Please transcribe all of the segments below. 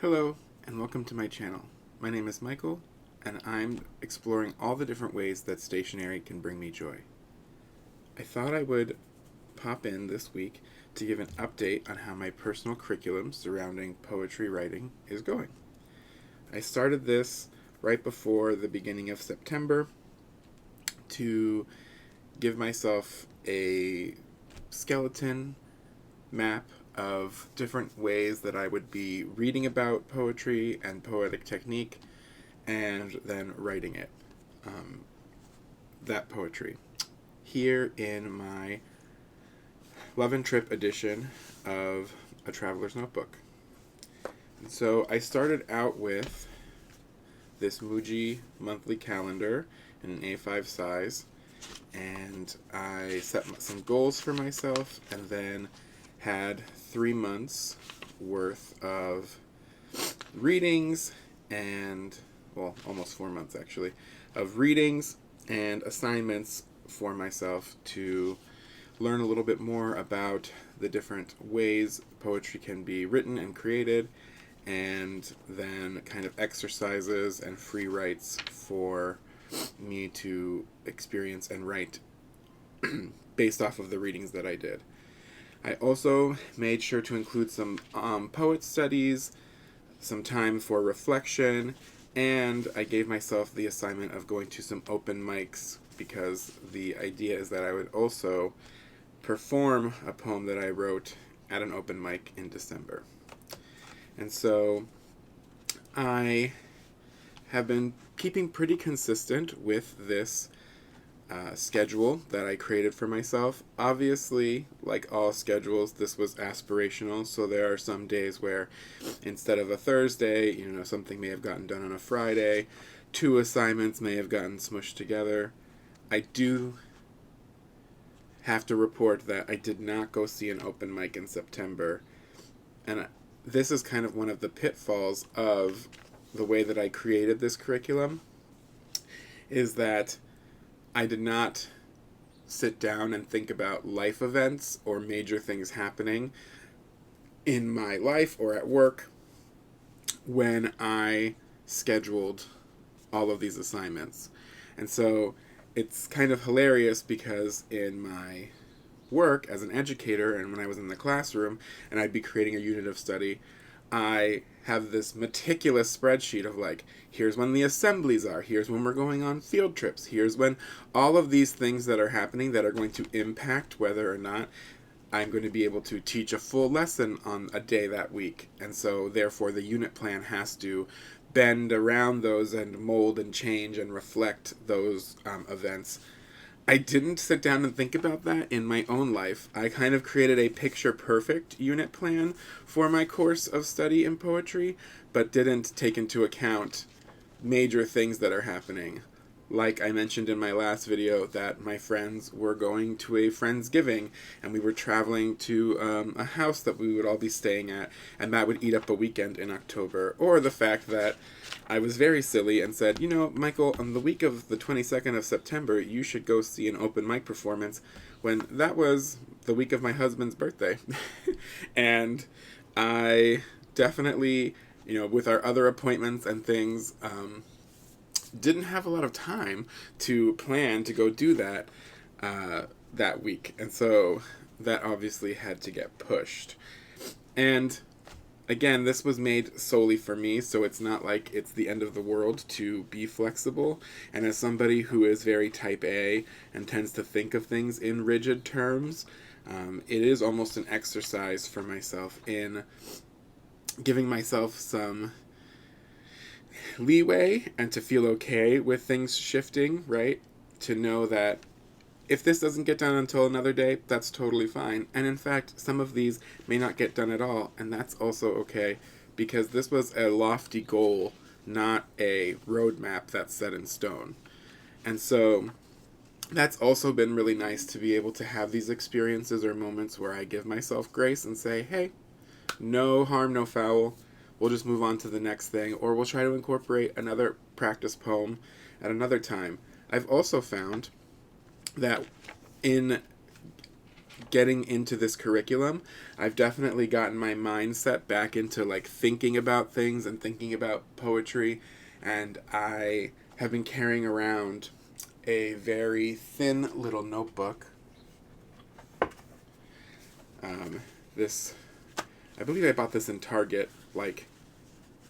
Hello, and welcome to my channel. My name is Michael, and I'm exploring all the different ways that stationery can bring me joy. I thought I would pop in this week to give an update on how my personal curriculum surrounding poetry writing is going. I started this right before the beginning of September to give myself a skeleton map of different ways that I would be reading about poetry and poetic technique and then writing it, that poetry. Here in my Love and Trip edition of A Traveler's Notebook. And so I started out with this Muji monthly calendar in an A5 size, and I set some goals for myself and then had 3 months worth of readings and, well, almost 4 months actually, of readings and assignments for myself to learn a little bit more about the different ways poetry can be written and created, and then kind of exercises and free writes for me to experience and write based off of the readings that I did. I also made sure to include some poet studies, some time for reflection, and I gave myself the assignment of going to some open mics because the idea is that I would also perform a poem that I wrote at an open mic in December. And so I have been keeping pretty consistent with this schedule that I created for myself. Obviously, like all schedules, this was aspirational, so there are some days where instead of a Thursday, something may have gotten done on a Friday, 2 assignments may have gotten smushed together. I do have to report that I did not go see an open mic in September, and this is kind of one of the pitfalls of the way that I created this curriculum, is that I did not sit down and think about life events or major things happening in my life or at work when I scheduled all of these assignments. And so it's kind of hilarious because in my work as an educator and when I was in the classroom and I'd be creating a unit of study, I have this meticulous spreadsheet of like, here's when the assemblies are, here's when we're going on field trips, here's when all of these things that are happening that are going to impact whether or not I'm going to be able to teach a full lesson on a day that week. And so therefore the unit plan has to bend around those and mold and change and reflect those events. I didn't sit down and think about that in my own life. I kind of created a picture-perfect unit plan for my course of study in poetry, but didn't take into account major things that are happening. Like I mentioned in my last video that my friends were going to a Friendsgiving, and we were traveling to a house that we would all be staying at, and that would eat up a weekend in October. Or the fact that I was very silly and said, Michael, on the week of the 22nd of September, you should go see an open mic performance, when that was the week of my husband's birthday. And I definitely, with our other appointments and things, didn't have a lot of time to plan to go do that that week. And so that obviously had to get pushed. And again, this was made solely for me, so it's not like it's the end of the world to be flexible. And as somebody who is very type A and tends to think of things in rigid terms, it is almost an exercise for myself in giving myself some leeway and to feel okay with things shifting, right? To know that if this doesn't get done until another day, that's totally fine. And in fact, some of these may not get done at all, and that's also okay, because this was a lofty goal, not a roadmap that's set in stone. And so that's also been really nice to be able to have these experiences or moments where I give myself grace and say, hey, no harm, no foul. We'll just move on to the next thing, or we'll try to incorporate another practice poem at another time. I've also found that in getting into this curriculum, I've definitely gotten my mindset back into like thinking about things and thinking about poetry, and I have been carrying around a very thin little notebook. This, I believe I bought this in Target, like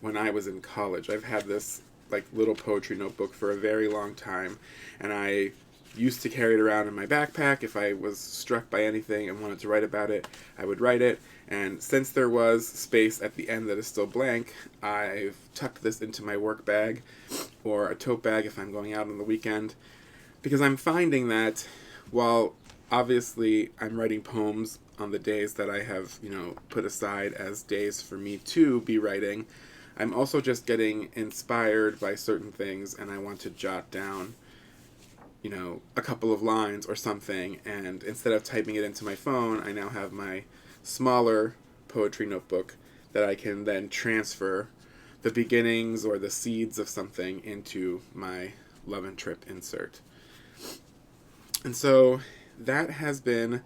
when I was in college. I've had this like little poetry notebook for a very long time, and I used to carry it around in my backpack. If I was struck by anything and wanted to write about it, I would write it. And since there was space at the end that is still blank, I've tucked this into my work bag or a tote bag if I'm going out on the weekend, because I'm finding that while obviously I'm writing poems on the days that I have, put aside as days for me to be writing, I'm also just getting inspired by certain things, and I want to jot down, a couple of lines or something, and instead of typing it into my phone, I now have my smaller poetry notebook that I can then transfer the beginnings or the seeds of something into my Love and Trip insert. And so that has been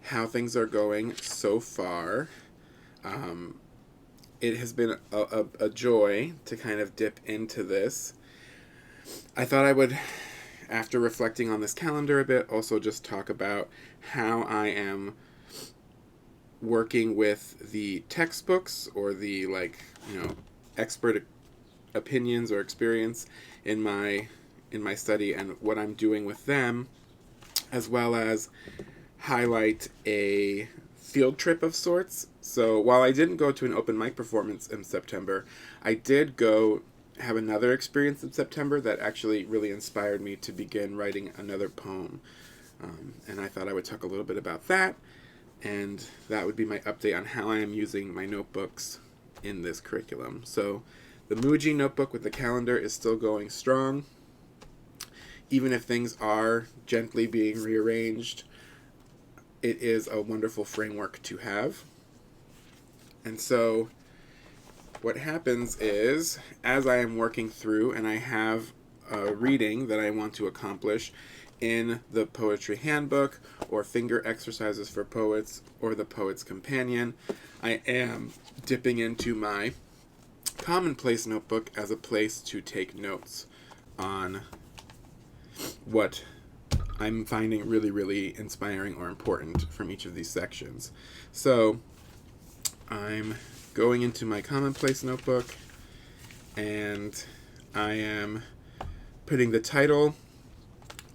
how things are going so far. It has been a joy to kind of dip into this. I thought I would, after reflecting on this calendar a bit, also just talk about how I am working with the textbooks or the expert opinions or experience in my study and what I'm doing with them, as well as highlight a field trip of sorts. So while I didn't go to an open mic performance in September, I did go have another experience in September that actually really inspired me to begin writing another poem. And I thought I would talk a little bit about that, and that would be my update on how I am using my notebooks in this curriculum. So the Muji notebook with the calendar is still going strong. Even if things are gently being rearranged, it is a wonderful framework to have. And so what happens is, as I am working through and I have a reading that I want to accomplish in the Poetry Handbook or Finger Exercises for Poets or the Poet's Companion, I am dipping into my Commonplace notebook as a place to take notes on what I'm finding really, really inspiring or important from each of these sections. So I'm going into my Commonplace notebook, and I am putting the title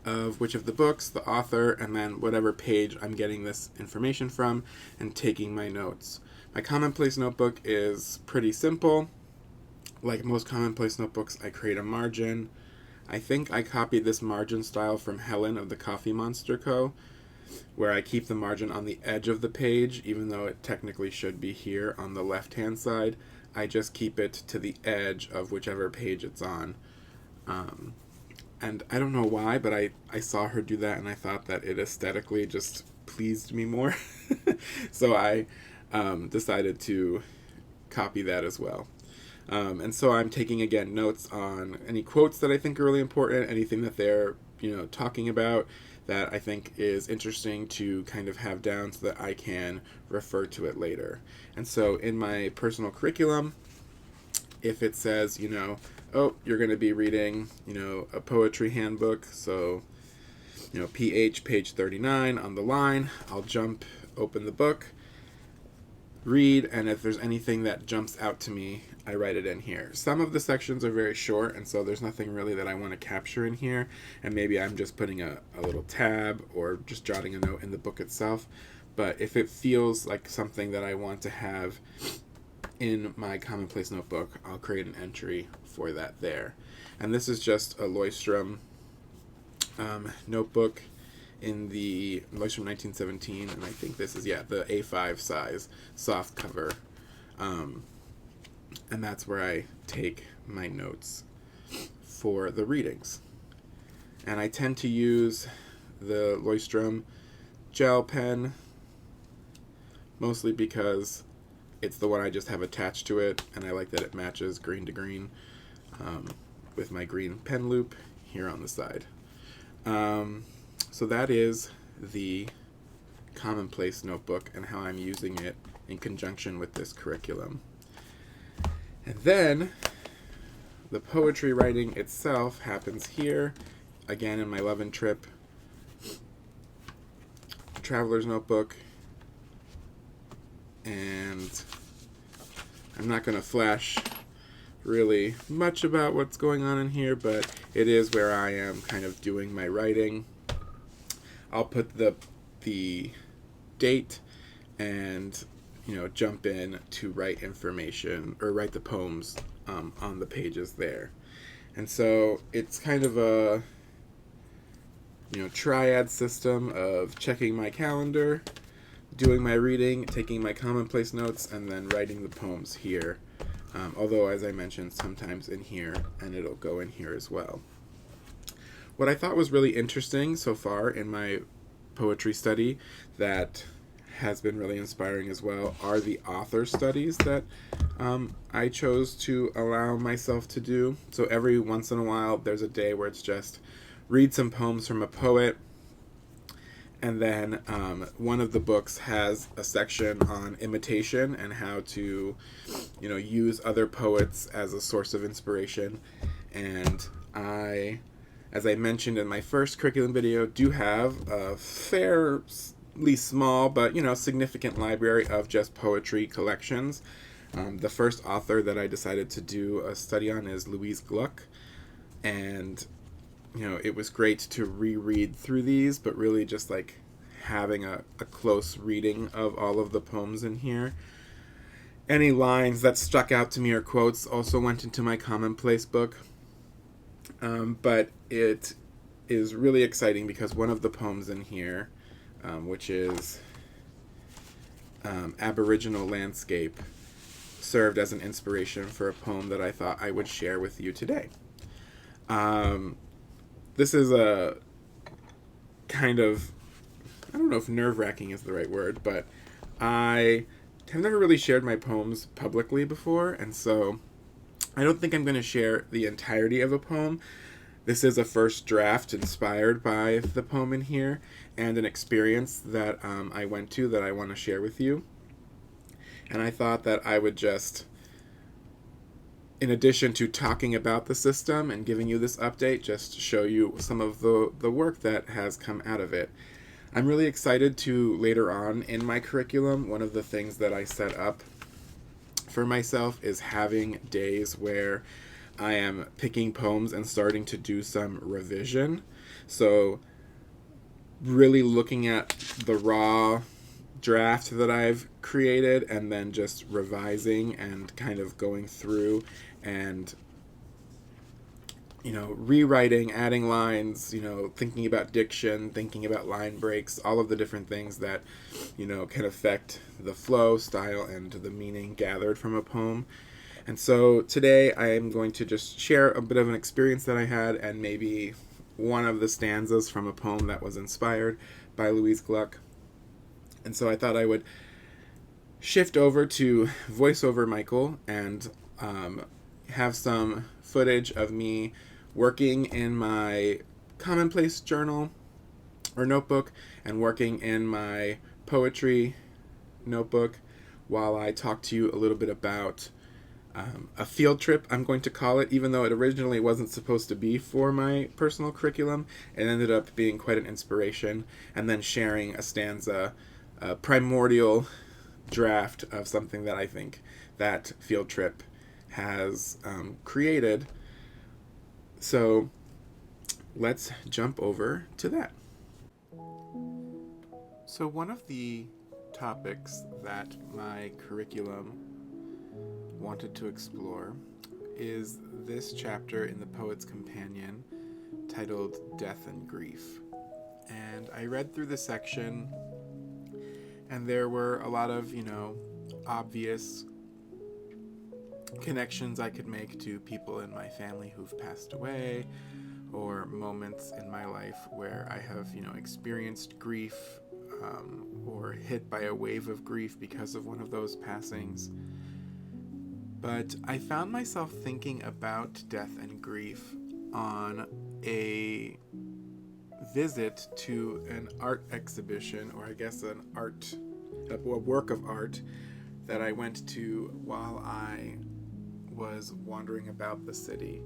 of which of the books, the author, and then whatever page I'm getting this information from, and taking my notes. My Commonplace notebook is pretty simple. Like most Commonplace notebooks, I create a margin. I think I copied this margin style from Helen of the Coffee Monster Co., where I keep the margin on the edge of the page, even though it technically should be here on the left-hand side. I just keep it to the edge of whichever page it's on. And I don't know why, but I saw her do that, and I thought that it aesthetically just pleased me more. So I decided to copy that as well. And so I'm taking, again, notes on any quotes that I think are really important, anything that they're, talking about that I think is interesting to kind of have down so that I can refer to it later. And so in my personal curriculum, if it says, oh, you're going to be reading, a poetry handbook, so, PH page 39 on the line, I'll open the book, read, and if there's anything that jumps out to me, I write it in here. Some of the sections are very short, and so there's nothing really that I want to capture in here, and maybe I'm just putting a little tab or just jotting a note in the book itself. But if it feels like something that I want to have in my Commonplace notebook, I'll create an entry for that there. And this is just a Leuchtturm notebook in the Leuchtturm 1917, and I think this is, the A5 size soft cover. And that's where I take my notes for the readings. And I tend to use the Leuchtturm gel pen, mostly because it's the one I just have attached to it, and I like that it matches green to green with my green pen loop here on the side. So that is the commonplace notebook and how I'm using it in conjunction with this curriculum. And then the poetry writing itself happens here, again in my Love and Trip traveler's notebook. And I'm not going to flash really much about what's going on in here, but it is where I am kind of doing my writing. I'll put the date and jump in to write information or write the poems on the pages there. And so it's kind of a triad system of checking my calendar, doing my reading, taking my commonplace notes, and then writing the poems here. Although, as I mentioned, sometimes in here, and it'll go in here as well. What I thought was really interesting so far in my poetry study that has been really inspiring as well are the author studies that I chose to allow myself to do. So every once in a while, there's a day where it's just read some poems from a poet, and then one of the books has a section on imitation and how to, use other poets as a source of inspiration. And I, as I mentioned in my first curriculum video, do have a fairly small but, significant library of just poetry collections. The first author that I decided to do a study on is Louise Gluck, and it was great to reread through these, but really just like having a close reading of all of the poems in here. Any lines that stuck out to me or quotes also went into my commonplace book. But it is really exciting because one of the poems in here, which is Aboriginal Landscape, served as an inspiration for a poem that I thought I would share with you today. This is a kind of, I don't know if nerve-wracking is the right word, but I have never really shared my poems publicly before, and so I don't think I'm going to share the entirety of a poem. This is a first draft inspired by the poem in here, and an experience that I went to that I want to share with you. And I thought that I would just, in addition to talking about the system and giving you this update, just show you some of the work that has come out of it. I'm really excited to, later on in my curriculum, one of the things that I set up for myself is having days where I am picking poems and starting to do some revision. So really looking at the raw draft that I've created and then just revising and kind of going through and rewriting, adding lines, thinking about diction, thinking about line breaks, all of the different things that can affect the flow, style, and the meaning gathered from a poem. And so today I am going to just share a bit of an experience that I had and maybe one of the stanzas from a poem that was inspired by Louise Gluck. And so I thought I would shift over to VoiceOver Michael and have some footage of me working in my commonplace journal or notebook and working in my poetry notebook while I talk to you a little bit about a field trip, I'm going to call it, even though it originally wasn't supposed to be for my personal curriculum. It ended up being quite an inspiration, and then sharing a stanza, a primordial draft of something that I think that field trip has created. So let's jump over to that. So one of the topics that my curriculum wanted to explore is this chapter in the Poet's Companion titled Death and Grief. And I read through the section, and there were a lot of, obvious connections I could make to people in my family who've passed away, or moments in my life where I have, experienced grief or hit by a wave of grief because of one of those passings. But I found myself thinking about death and grief on a visit to an art exhibition, or I guess a work of art that I went to while I was wandering about the city.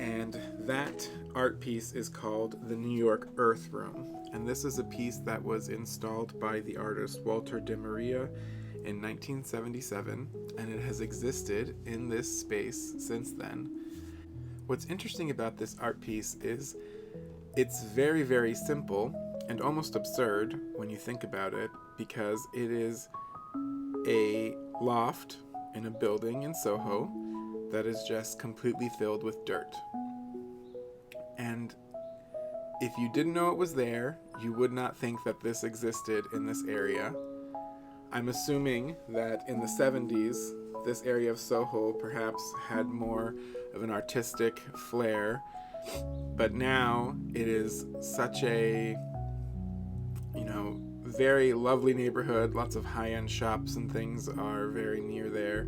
And that art piece is called the New York Earth Room. And this is a piece that was installed by the artist Walter de Maria in 1977, and it has existed in this space since then. What's interesting about this art piece is it's very, very simple and almost absurd when you think about it, because it is a loft in a building in Soho that is just completely filled with dirt. And if you didn't know it was there, you would not think that this existed in this area. I'm assuming that in the 70s, this area of Soho perhaps had more of an artistic flair, but now it is such a, very lovely neighborhood. Lots of high-end shops and things are very near there.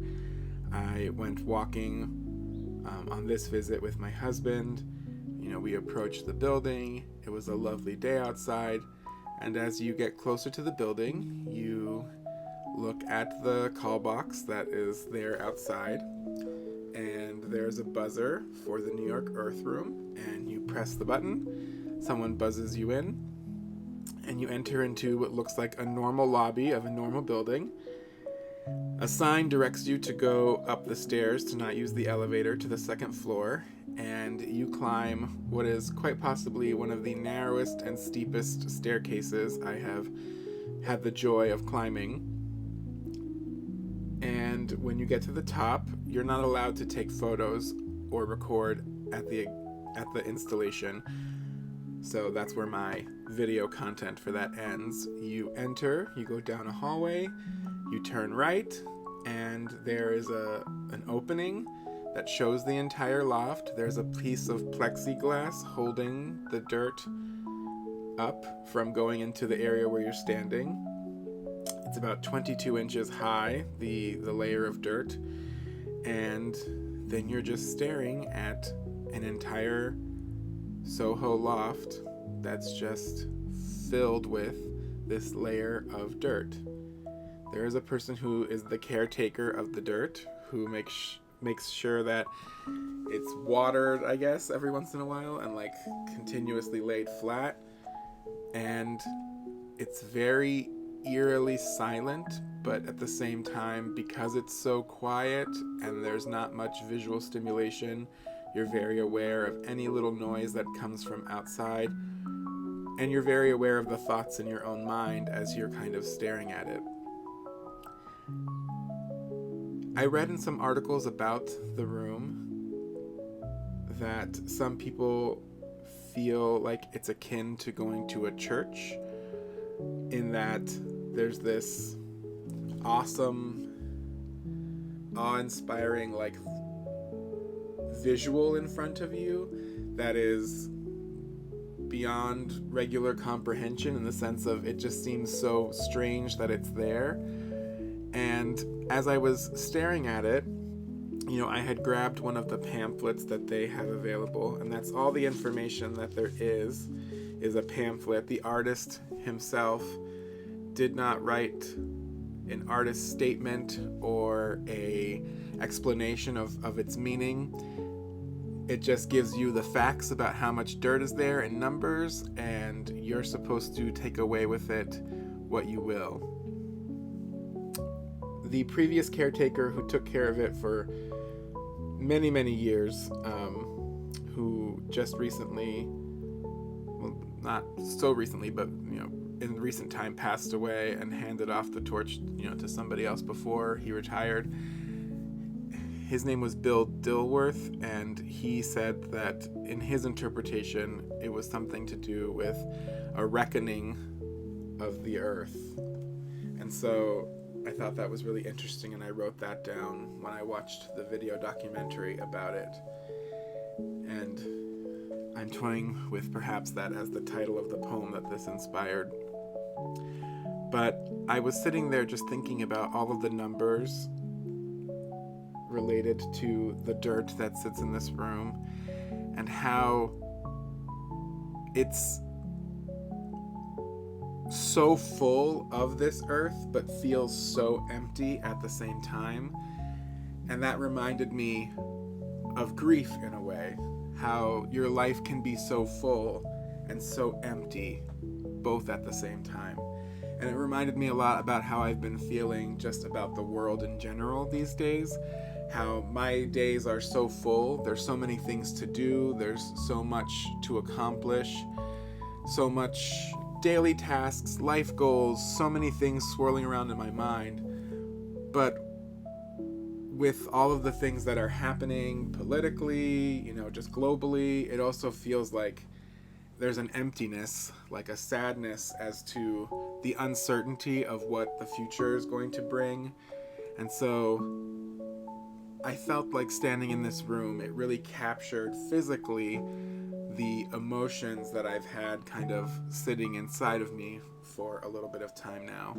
I went walking on this visit with my husband. We approached the building. It was a lovely day outside, and as you get closer to the building, you look at the call box that is there outside, and there's a buzzer for the New York Earth Room, and you press the button, someone buzzes you in, and you enter into what looks like a normal lobby of a normal building. A sign directs you to go up the stairs, to not use the elevator, to the second floor, and you climb what is quite possibly one of the narrowest and steepest staircases I have had the joy of climbing. And when you get to the top, you're not allowed to take photos or record at the installation. So that's where my video content for that ends. You enter, you go down a hallway, you turn right, and there is an opening that shows the entire loft. There's a piece of plexiglass holding the dirt up from going into the area where you're standing. It's about 22 inches high, the layer of dirt, and then you're just staring at an entire Soho loft that's just filled with this layer of dirt. There is a person who is the caretaker of the dirt, who makes sure that it's watered, I guess, every once in a while, and continuously laid flat. And it's very eerily silent, but at the same time, because it's so quiet and there's not much visual stimulation, you're very aware of any little noise that comes from outside, and you're very aware of the thoughts in your own mind as you're kind of staring at it. I read in some articles about the room that some people feel like it's akin to going to a church, in that there's this awesome, awe-inspiring visual in front of you that is beyond regular comprehension, in the sense of it just seems so strange that it's there. And as I was staring at it, I had grabbed one of the pamphlets that they have available, and that's all the information that there is a pamphlet. The artist himself did not write an artist statement or a explanation of its meaning. It just gives you the facts about how much dirt is there in numbers, and you're supposed to take away with it what you will. The previous caretaker, who took care of it for many, many years, who just recently, well, not so recently, but in recent time passed away and handed off the torch to somebody else before he retired. His name was Bill Dilworth, and he said that in his interpretation it was something to do with a reckoning of the earth. And so I thought that was really interesting, and I wrote that down when I watched the video documentary about it. And I'm toying with perhaps that as the title of the poem that this inspired. But I was sitting there just thinking about all of the numbers related to the dirt that sits in this room, and how it's so full of this earth, but feels so empty at the same time. And that reminded me of grief in a way, how your life can be so full and so empty, both at the same time. And it reminded me a lot about how I've been feeling just about the world in general these days, how my days are so full, there's so many things to do, there's so much to accomplish, so much daily tasks, life goals, so many things swirling around in my mind. But with all of the things that are happening politically, just globally, it also feels like there's an emptiness, like a sadness as to the uncertainty of what the future is going to bring. And so I felt like standing in this room, it really captured physically the emotions that I've had kind of sitting inside of me for a little bit of time now.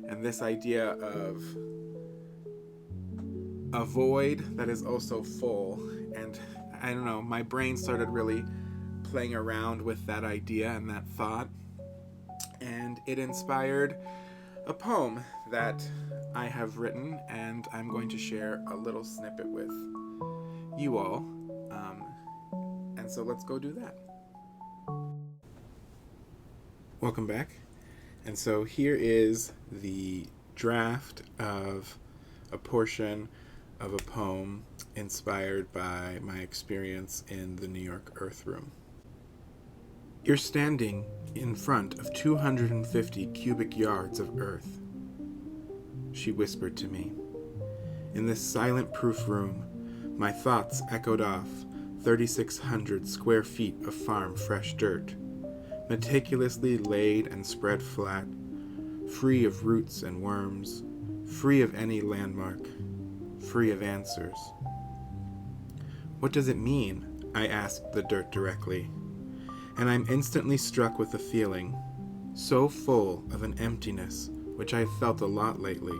And this idea of a void that is also full. And I don't know, my brain started really playing around with that idea and that thought. And it inspired a poem that I have written, and I'm going to share a little snippet with you all. And so let's go do that. Welcome back. And so here is the draft of a portion of a poem inspired by my experience in the New York Earth Room. You're standing in front of 250 cubic yards of earth, she whispered to me. In this silent proof room, my thoughts echoed off 3,600 square feet of farm fresh dirt, meticulously laid and spread flat, free of roots and worms, free of any landmark, free of answers. What does it mean? I asked the dirt directly, and I'm instantly struck with a feeling so full of an emptiness which I've felt a lot lately.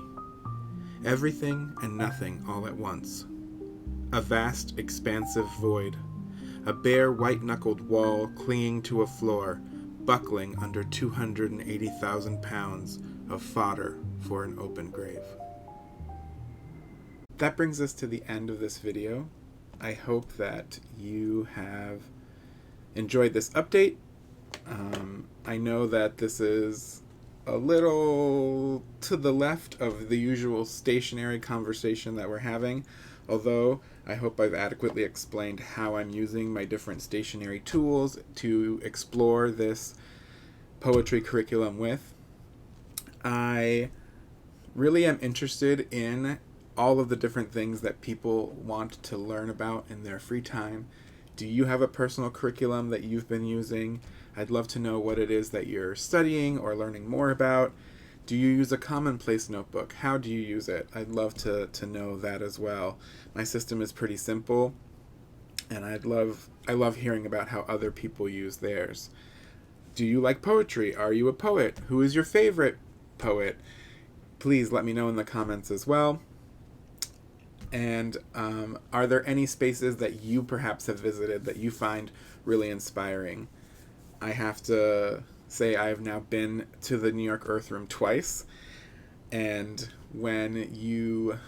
Everything and nothing all at once. A vast, expansive void. A bare, white-knuckled wall clinging to a floor, buckling under 280,000 pounds of fodder for an open grave. That brings us to the end of this video. I hope that you have enjoyed this update. I know that this is a little to the left of the usual stationery conversation that we're having, although I hope I've adequately explained how I'm using my different stationery tools to explore this poetry curriculum with. I really am interested in all of the different things that people want to learn about in their free time. Do you have a personal curriculum that you've been using? I'd love to know what it is that you're studying or learning more about. Do you use a commonplace notebook? How do you use it? I'd love to know that as well. My system is pretty simple, and I love hearing about how other people use theirs. Do you like poetry? Are you a poet? Who is your favorite poet? Please let me know in the comments as well. And are there any spaces that you perhaps have visited that you find really inspiring? I have to say I have now been to the New York Earth Room twice, and when you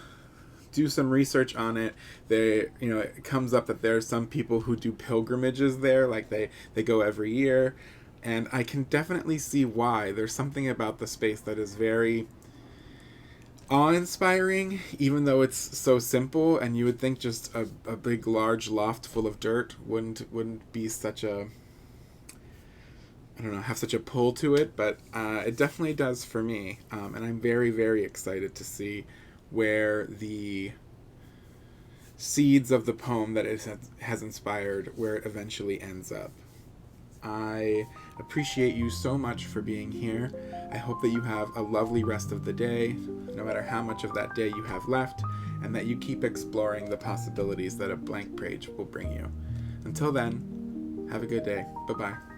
do some research on it, it comes up that there are some people who do pilgrimages there, like they go every year, and I can definitely see why. There's something about the space that is very awe-inspiring, even though it's so simple, and you would think just a big large loft full of dirt wouldn't be such a, I don't know, have such a pull to it, but it definitely does for me, and I'm very, very excited to see where the seeds of the poem that it has inspired, where it eventually ends up. I appreciate you so much for being here. I hope that you have a lovely rest of the day, no matter how much of that day you have left, and that you keep exploring the possibilities that a blank page will bring you. Until then, have a good day. Bye-bye.